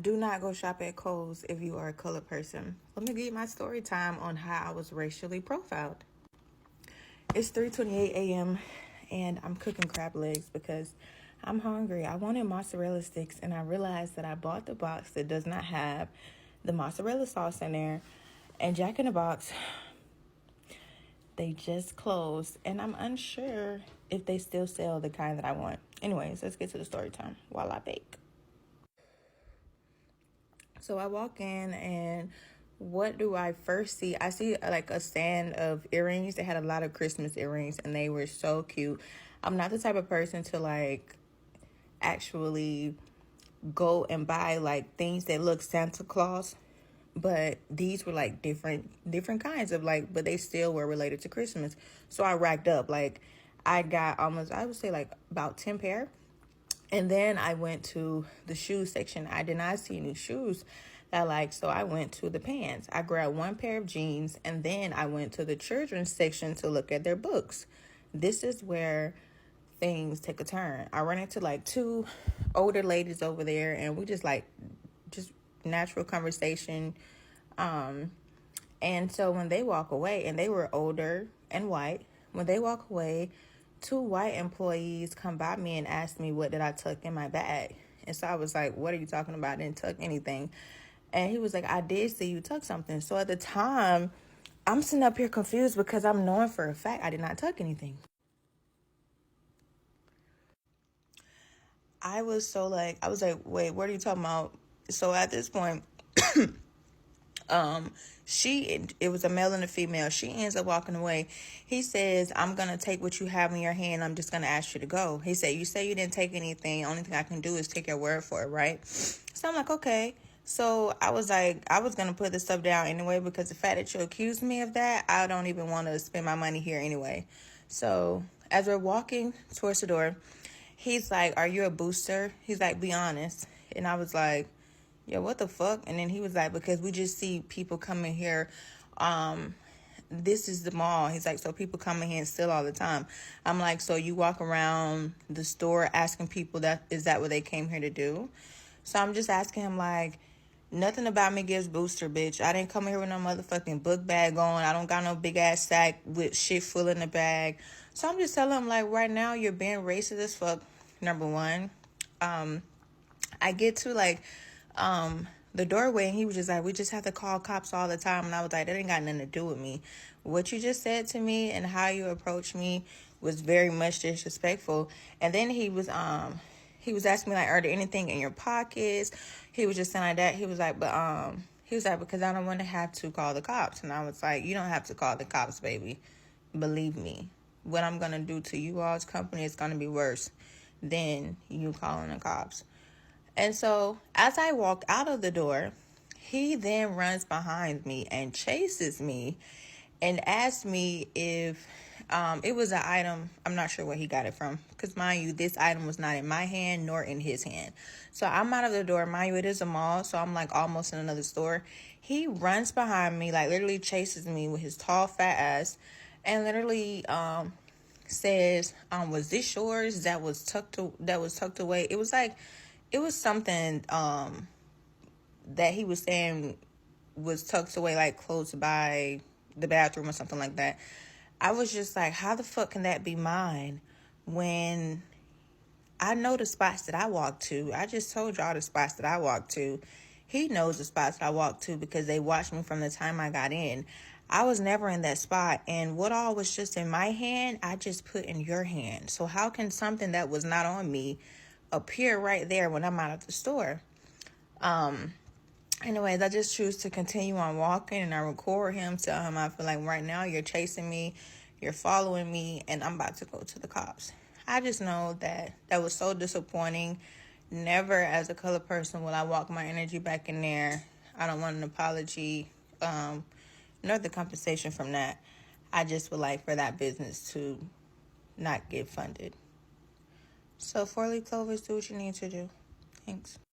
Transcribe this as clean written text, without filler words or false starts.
Do not go shop at Kohl's if you are a colored person. Let me give you my story time on how I was racially profiled. It's 3:28 a.m. and I'm cooking crab legs because I'm hungry. I wanted mozzarella sticks and I realized that I bought the box that does not have the mozzarella sauce in there. And Jack in the Box, they just closed and I'm unsure if they still sell the kind that I want. Anyways, let's get to the story time while I bake. So I walk in and what do I first see? I see like a stand of earrings. They had a lot of Christmas earrings and they were so cute. I'm not the type of person to like actually go and buy like things that look Santa Claus, but these were like different kinds of like, but they still were related to Christmas. So I racked up like I got almost, I would say like about 10 pair. And then I went to the shoe section. I did not see any shoes that I liked, so I went to the pants. I grabbed one pair of jeans, and then I went to the children's section to look at their books. This is where things take a turn. I run into like two older ladies over there, and we just natural conversation. And so when they walk away, and they were older and white, when they walk away, two white employees come by me and ask me what did I tuck in my bag. And so I was like, what are you talking about? I didn't tuck anything. And he was like, I did see you tuck something. So at the time, I'm sitting up here confused because I'm knowing for a fact I did not tuck anything. I was like, wait, what are you talking about? So at this point, it was a male and a female. She ends up walking away. He says, I'm going to take what you have in your hand. I'm just going to ask you to go. He said, you say you didn't take anything. Only thing I can do is take your word for it, right? So I'm like, okay. So I was like, I was going to put this stuff down anyway, because the fact that you accused me of that, I don't even want to spend my money here anyway. So as we're walking towards the door, he's like, are you a booster? He's like, be honest. And I was like, yeah, what the fuck? And then he was like, because we just see people coming here. This is the mall. He's like, so people come in here and steal all the time. I'm like, so you walk around the store asking people is that what they came here to do? So I'm just asking him like, nothing about me gives booster, bitch. I didn't come here with no motherfucking book bag on. I don't got no big ass sack with shit full in the bag. So I'm just telling him like, right now you're being racist as fuck. Number one. I get to like the doorway and he was just like, we just have to call cops all the time. And I was like, that ain't got nothing to do with me. What you just said to me and how you approached me was very much disrespectful. And then he was asking me like, are there anything in your pockets? He was just saying like that. He was like, because I don't want to have to call the cops. And I was like, you don't have to call the cops, baby. Believe me, what I'm gonna do to you all's company is gonna be worse than you calling the cops. And so as I walk out of the door, he then runs behind me and chases me and asks me if it was an item. I'm not sure where he got it from, because mind you, this item was not in my hand nor in his hand. So I'm out of the door. Mind you, it is a mall, so I'm like almost in another store. He runs behind me, like literally chases me with his tall fat ass, and literally says, was this yours that was tucked away? It was something that he was saying was tucked away, like close by the bathroom or something like that. I was just like, how the fuck can that be mine when I know the spots that I walk to? I just told y'all the spots that I walk to. He knows the spots that I walk to because they watched me from the time I got in. I was never in that spot, and what all was just in my hand, I just put in your hand. So how can something that was not on me appear right there when I'm out of the store? Anyways, I just choose to continue on walking, and I record him, tell him I feel like right now you're chasing me, you're following me, and I'm about to go to the cops. I just know that was so disappointing. Never as a colored person will I walk my energy back in there. I don't want an apology, nor the compensation from that. I just would like for that business to not get funded. So 4-leaf clovers, do what you need to do. Thanks.